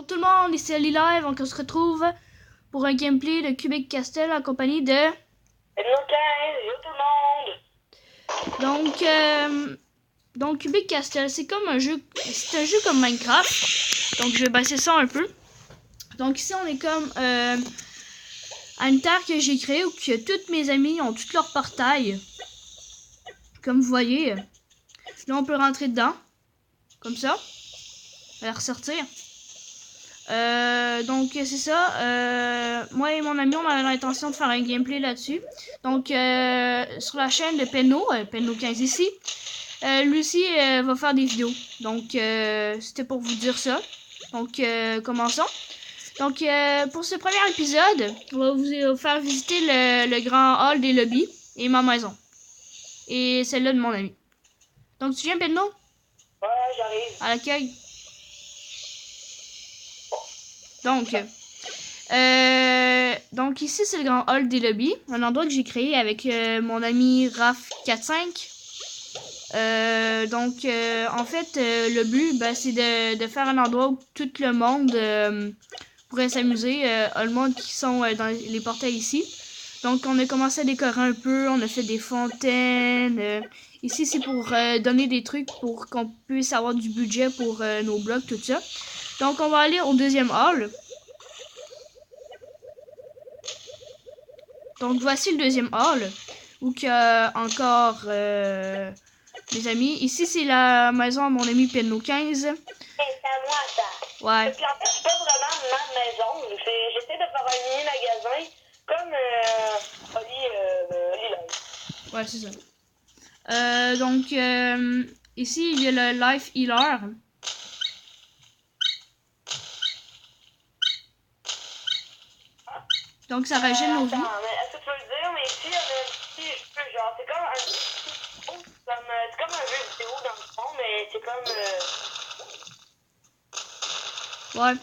Bonjour tout le monde, ici Ali Live, donc on se retrouve pour un gameplay de Cubic Castle en compagnie de... Hello tout le monde! Donc Cubic Castle, c'est comme un jeu, c'est un jeu comme Minecraft, donc je vais baisser ça un peu. Donc ici on est comme à une terre que j'ai créée où que toutes mes amis ont toutes leurs portails, comme vous voyez. Là on peut rentrer dedans, comme ça, et ressortir. Donc c'est ça, moi et mon ami on avait l'intention de faire un gameplay là-dessus. Donc sur la chaîne de Penno, Penno 15 ici, lui aussi va faire des vidéos. Donc c'était pour vous dire ça. Donc commençons. Donc pour ce premier épisode, on va vous faire visiter le grand hall des lobbies et ma maison. Et celle-là de mon ami. Donc tu viens Penno? Ouais, j'arrive. À l'accueil. Donc ici c'est le grand hall des lobbies, un endroit que j'ai créé avec mon ami Raf45. En fait le but c'est de faire un endroit où tout le monde pourrait s'amuser, le monde qui sont dans les portails ici. Donc on a commencé à décorer un peu, on a fait des fontaines. Ici c'est pour donner des trucs pour qu'on puisse avoir du budget pour nos blocs, tout ça. Donc on va aller au deuxième hall. Donc voici le deuxième hall où il y a encore mes amis. Ici c'est la maison de mon ami Penno 15. Hey, c'est à moi ça. Ouais. Parce qu'en fait, c'est pas vraiment ma maison. J'essaie de faire un mini-magasin comme Oli Live. Ouais, c'est ça. Ici il y a le Life Healer. Donc ça régène nos vies. Attends, mais est-ce que tu veux le dire? Mais ici, on a un petit jeu, genre, c'est comme un petit... C'est comme un jeu vidéo dans le fond, mais c'est comme... Ouais.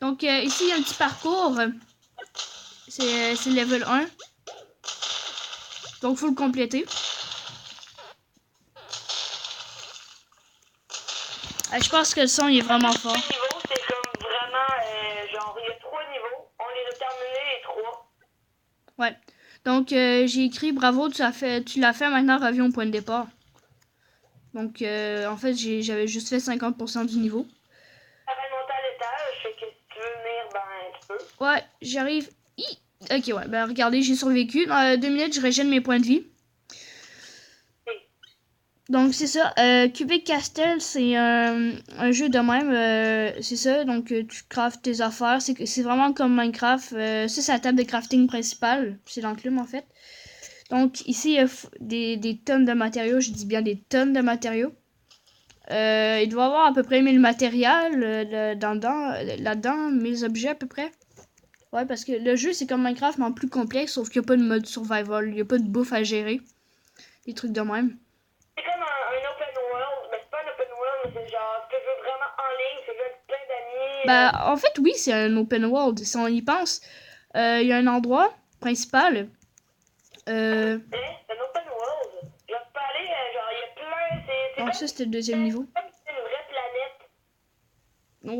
Donc ici il y a un petit parcours. C'est level 1. Donc faut le compléter. Je pense que le son il est vraiment fort. Le niveau, c'est comme vraiment... genre, il y a 3 niveaux. On les a terminés les 3. Ouais. Donc j'ai écrit bravo, tu l'as fait, maintenant reviens au point de départ. Donc en fait j'avais juste fait 50% du niveau. Ça va monter à l'étage, fait que si tu veux venir, ben tu peux. Ouais, j'arrive. Ok, ouais, ben regardez, j'ai survécu. Dans 2 minutes, je régène mes points de vie. Donc c'est ça, Cubic Castle, c'est un jeu de même, c'est ça, donc tu craftes tes affaires, c'est vraiment comme Minecraft, ça c'est la table de crafting principale, c'est l'enclume en fait. Donc ici il y a des tonnes de matériaux, je dis bien des tonnes de matériaux. Il doit y avoir à peu près 1000 matériels là-dedans, 1000 objets à peu près. Ouais, parce que le jeu c'est comme Minecraft mais en plus complexe, sauf qu'il n'y a pas de mode survival, il n'y a pas de bouffe à gérer, des trucs de même. C'est comme un open world, mais c'est pas un open world, mais c'est genre, tu veux vraiment en ligne, tu veux avec plein d'amis. Bah, en fait, oui, c'est un open world. Si on y pense, il y a un endroit principal. C'est un open world. Genre, tu peux aller, genre, il y a plein, c'est Donc, comme, ça, c'était le deuxième niveau. comme si c'était une vraie planète.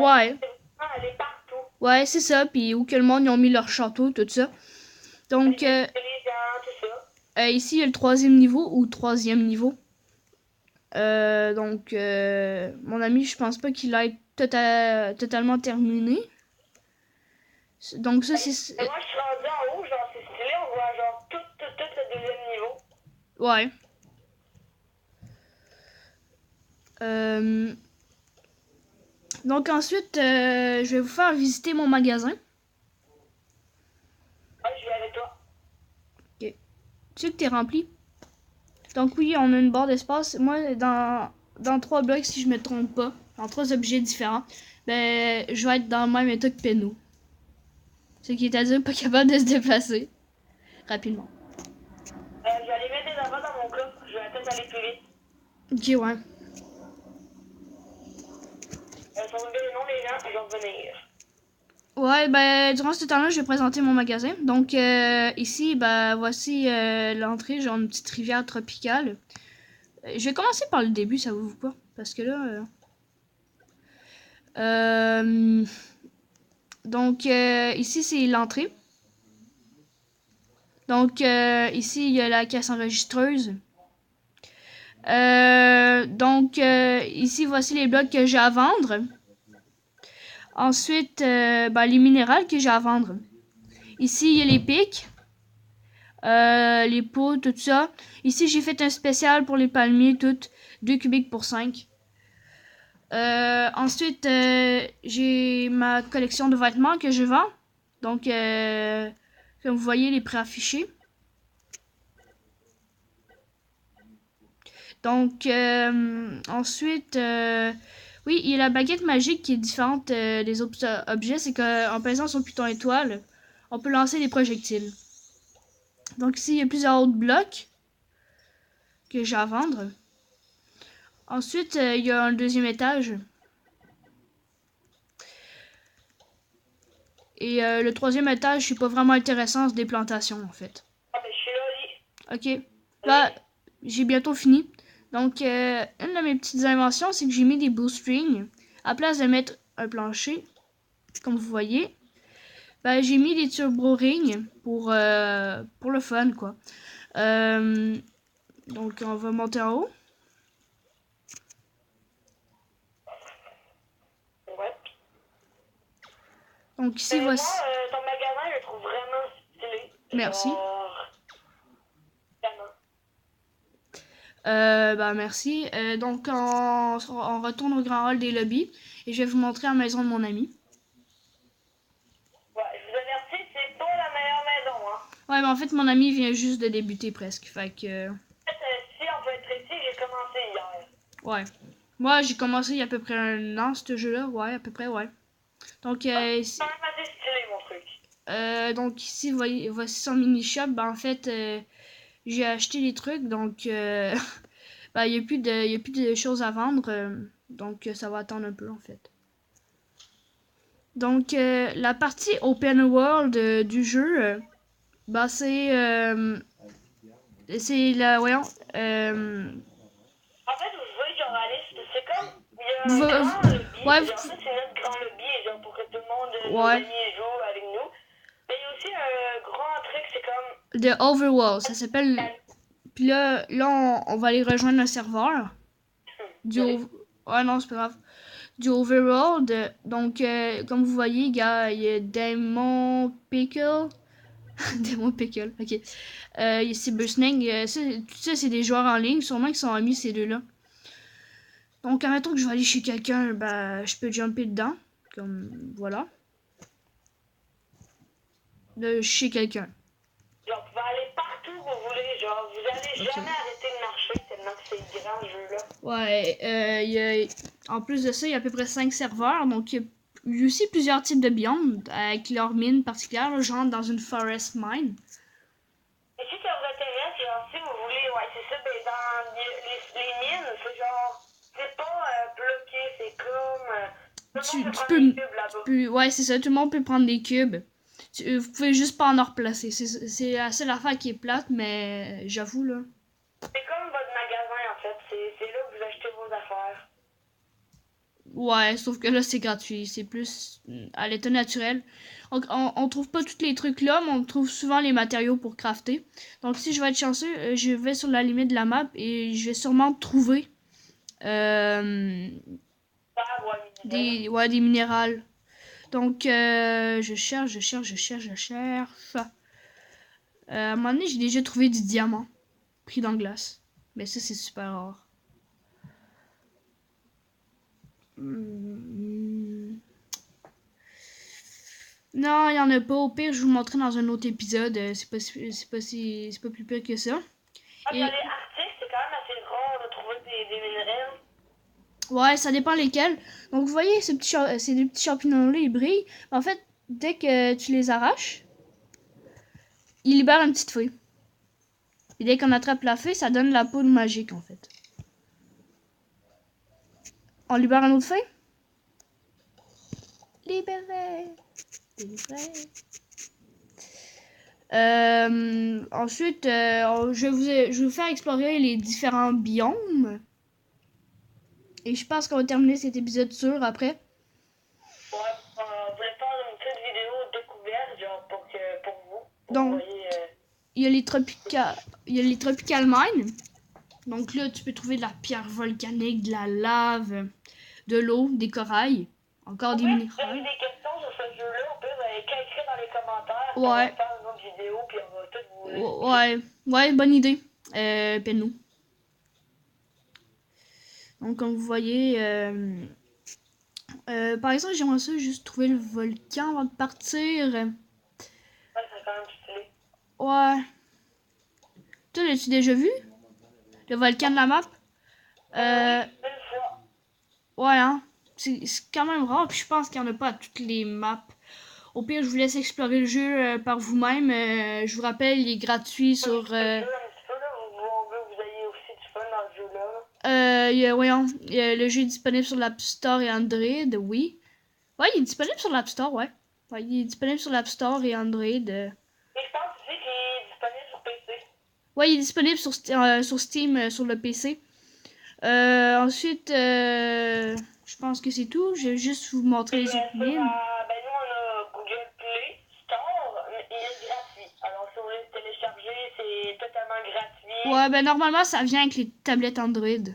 Ouais. C'est vraiment aller partout. Ouais, c'est ça. Puis, où que le monde, ils ont mis leur château, tout ça. Donc, Les gens, tout ça. ici, il y a le troisième niveau ou troisième niveau. Mon ami, je pense pas qu'il ait totalement terminé. Donc, ça, c'est... Moi, je suis rendu en haut, genre, c'est stylé, on voit, genre, tout le deuxième niveau. Ouais. Donc ensuite, je vais vous faire visiter mon magasin. Ah, je vais avec toi. Ok. Tu sais que t'es rempli. Donc oui, on a une barre d'espace. Moi, dans 3 blocs, si je me trompe pas, dans 3 objets différents, ben, je vais être dans le même état que Penno. Ce qui est à dire pas capable de se déplacer rapidement. Je vais aller mettre des affaires dans mon coffre, je vais peut-être aller plus vite. Ok, ouais. Sur le nom des gens, je vais revenir. Ouais, ben, durant ce temps-là, je vais présenter mon magasin. Donc, ici, ben, voici l'entrée, genre une petite rivière tropicale. Je vais commencer par le début, ça vous pas? Parce que là... Donc, ici, c'est l'entrée. Donc, ici, il y a la caisse enregistreuse. Donc, ici, voici les blocs que j'ai à vendre. Ensuite, les minérales que j'ai à vendre. Ici, il y a les pics. Les pots, tout ça. Ici, j'ai fait un spécial pour les palmiers, toutes 2 cubiques pour 5. Ensuite, j'ai ma collection de vêtements que je vends. Donc, comme vous voyez, les préaffichés. Donc, ensuite, oui, il y a la baguette magique qui est différente des autres objets. C'est qu'en pesant sur le piton étoile, on peut lancer des projectiles. Donc ici, il y a plusieurs autres blocs que j'ai à vendre. Ensuite, il y a un deuxième étage. Et le troisième étage, c'est pas vraiment intéressant, c'est des plantations en fait. Ah, ben, je suis là, Oli. Ok, là, j'ai bientôt fini. Donc, une de mes petites inventions, c'est que j'ai mis des bowstrings. À place de mettre un plancher, comme vous voyez, j'ai mis des turbo rings pour le fun, quoi. Donc, on va monter en haut. Ouais. Donc, ici, voici. Moi, ton magasin, je le trouve vraiment stylé. Merci. Genre... Merci. Donc, on retourne au grand hall des lobbies et je vais vous montrer la maison de mon ami. Ouais, je vous avertis, c'est pas la meilleure maison, hein. Ouais, mais en fait, mon ami vient juste de débuter presque. Fait que. En fait, si on peut être précis, j'ai commencé hier. Ouais. Moi, j'ai commencé il y a à peu près un an, ce jeu-là. Ouais, à peu près, ouais. Donc, C'est quand même assez stylé, mon truc. donc ici, voici son mini-shop. En fait, j'ai acheté des trucs, donc il n'y a plus de choses à vendre. Donc, ça va attendre un peu, en fait. Donc, la partie open world du jeu, c'est la, voyons, En fait, vous voyez, genre, aller, c'est comme, il y a un Vous- grand lobby, ouais, genre, ça, c'est notre grand lobby, genre, pour que tout le monde, nos Ouais. amis, joue avec nous. Mais il y a aussi un grand truc, c'est comme... de Overworld, ça s'appelle. Puis là on va aller rejoindre le serveur du ouais, non, c'est pas grave. Du Overworld. Donc, comme vous voyez, gars, il y a Demon Pickle. Demon Pickle, ok. Il y a Cybersnake. Tout ça, c'est des joueurs en ligne. Sûrement qu'ils sont amis, ces deux-là. Donc, admettons que je vais aller chez quelqu'un, je peux jumper dedans. Comme, voilà. Chez quelqu'un. Genre, vous pouvez aller partout où vous voulez, genre, vous allez jamais arrêter de marcher tellement que c'est grand, ce jeu-là. Ouais, en plus de ça, il y a à peu près 5 serveurs. Donc, il y a aussi plusieurs types de biomes avec leurs mines particulières, genre dans une forest mine. Et si ça vous intéresse, genre, si vous voulez, ouais, c'est ça, ben, dans les mines, c'est genre, c'est pas bloqué, c'est comme, tout le monde peut prendre des cubes là-bas. Ouais, c'est ça, tout le monde peut prendre des cubes. Vous pouvez juste pas en replacer. C'est la seule affaire qui est plate, mais j'avoue, là. C'est comme votre magasin, en fait, c'est là que vous achetez vos affaires. Ouais, sauf que là, c'est gratuit. C'est plus à l'état naturel. On trouve pas tous les trucs là, mais on trouve souvent les matériaux pour crafter. Donc, si je vais être chanceux, je vais sur la limite de la map et je vais sûrement trouver des minérales. Donc, je cherche. À un moment donné, j'ai déjà trouvé du diamant pris dans la glace. Mais ça, c'est super rare. Non, il y en a pas. Au pire, je vous montrerai dans un autre épisode. C'est pas plus pire que ça. Ah, dans les articles, c'est quand même assez rare de trouver des minerais. Ouais, ça dépend lesquels. Donc, vous voyez, ces des petits champignons-là, ils brillent. En fait, dès que tu les arraches, ils libèrent une petite feuille. Et dès qu'on attrape la feuille, ça donne la poudre magique, en fait. On libère une autre feuille? Libéré. Ensuite, je vais vous faire explorer les différents biomes. Et je pense qu'on va terminer cet épisode sûr après. Ouais, vous voulez faire une petite a les tropical mines. Donc là, tu peux trouver de la pierre volcanique, de la lave, de l'eau, des corails, encore des minéraux. Si vous avez des questions sur ce jeu-là, on peut écrire dans les commentaires. Ouais. On va faire une autre vidéo, puis on va tout vous... Ouais, bonne idée. Appelle-nous. Donc, comme vous voyez, par exemple, j'aimerais ça juste trouver le volcan avant de partir. Ouais, c'est quand même stylé. Ouais. Toi, l'as-tu déjà vu? Le volcan de la map? Une fois. Ouais, hein. C'est quand même rare, puis je pense qu'il n'y en a pas à toutes les maps. Au pire, je vous laisse explorer le jeu par vous-même. Je vous rappelle, il est gratuit sur... Vous ayez aussi du fun dans ce jeu-là. Voyons, le jeu est disponible sur l'App Store et Android, oui. Ouais, il est disponible sur l'App Store, ouais. Ouais, il est disponible sur l'App Store et Android. Et je pense aussi qu'il est disponible sur PC. Ouais, il est disponible sur Steam, sur le PC. Ensuite, je pense que c'est tout. Je vais juste vous montrer les autres mines. Nous, on a Google Play Store, mais il est gratuit. Alors, si vous voulez le télécharger, c'est totalement gratuit. Ouais, ben normalement, ça vient avec les tablettes Android.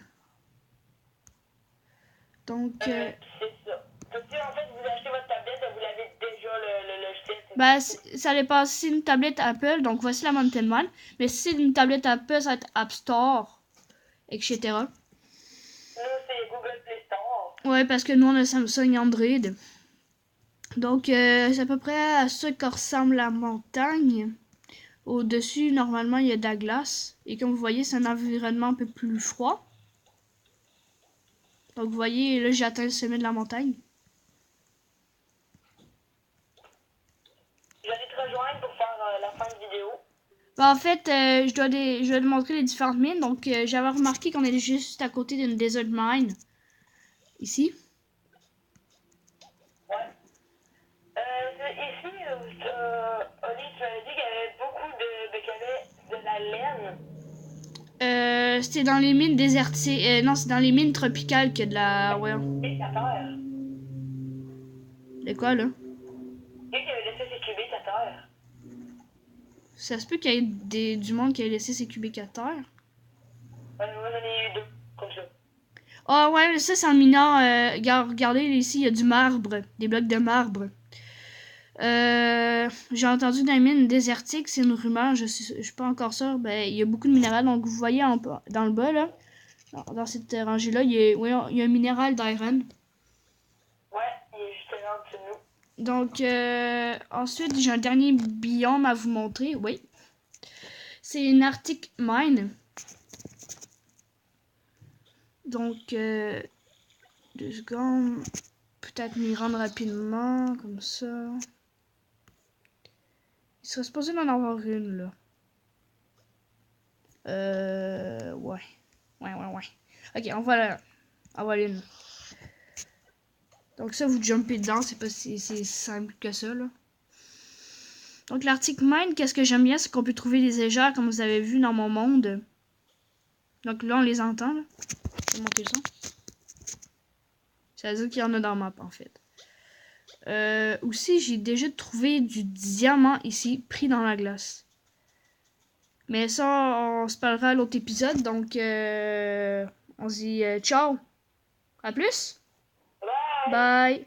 Donc... c'est ça. Si en fait, vous achetez votre tablette, vous l'avez déjà le logiciel. Ben, ça dépend si c'est une tablette Apple, donc voici la Mountain Man. Mais si c'est une tablette Apple, ça va être App Store, etc. Nous, c'est Google Play Store. Ouais, parce que nous, on a Samsung Android. Donc, c'est à peu près à ça que ressemble la montagne. Au-dessus, normalement, il y a de la glace. Et comme vous voyez, c'est un environnement un peu plus froid. Donc, vous voyez, là, j'ai atteint le sommet de la montagne. Je vais aller te rejoindre pour faire la fin de vidéo. Ben, en fait, je dois te montrer les différentes mines. Donc, j'avais remarqué qu'on est juste à côté d'une desert mine. Ici. Ouais. Ici, Oli, tu m'avais dit qu'il y avait beaucoup qu'il y avait de la laine. C'était dans les mines désertiques. Non, c'est dans les mines tropicales que de la... Ouais. Et ta terre. De quoi, là? Qui avait laissé ses cubiques à terre? Ça se peut qu'il y ait du monde qui ait laissé ses cubiques à terre. Moi, j'en ai eu 2, comme ça. Ah ouais, ça c'est un mineur. Regardez, ici, il y a du marbre. Des blocs de marbre. J'ai entendu dans les mines désertiques, c'est une rumeur, je suis pas encore sûre. Ben, il y a beaucoup de minéraux, donc vous voyez dans le bas, là. Dans cette rangée-là, il y a un minéral d'iron. Ouais, il est juste là en dessous de nous. Donc, ensuite, j'ai un dernier biome à vous montrer. Oui. C'est une Arctic Mine. Donc, 2 secondes. Peut-être m'y rendre rapidement, comme ça. Il serait supposé m'en avoir une, là. Ouais. Ouais. Ok, on va l'une. Donc ça, vous jumpez dedans, c'est pas si simple que ça, là. Donc l'Arctic Mine, qu'est-ce que j'aime bien, c'est qu'on peut trouver des égères, comme vous avez vu dans mon monde. Donc là, on les entend, là. Je vais monter le son. Ça veut dire qu'il y en a dans la map, en fait. Aussi, j'ai déjà trouvé du diamant ici, pris dans la glace. Mais ça, on se parlera à l'autre épisode, donc on se dit ciao. À plus. Bye! Bye.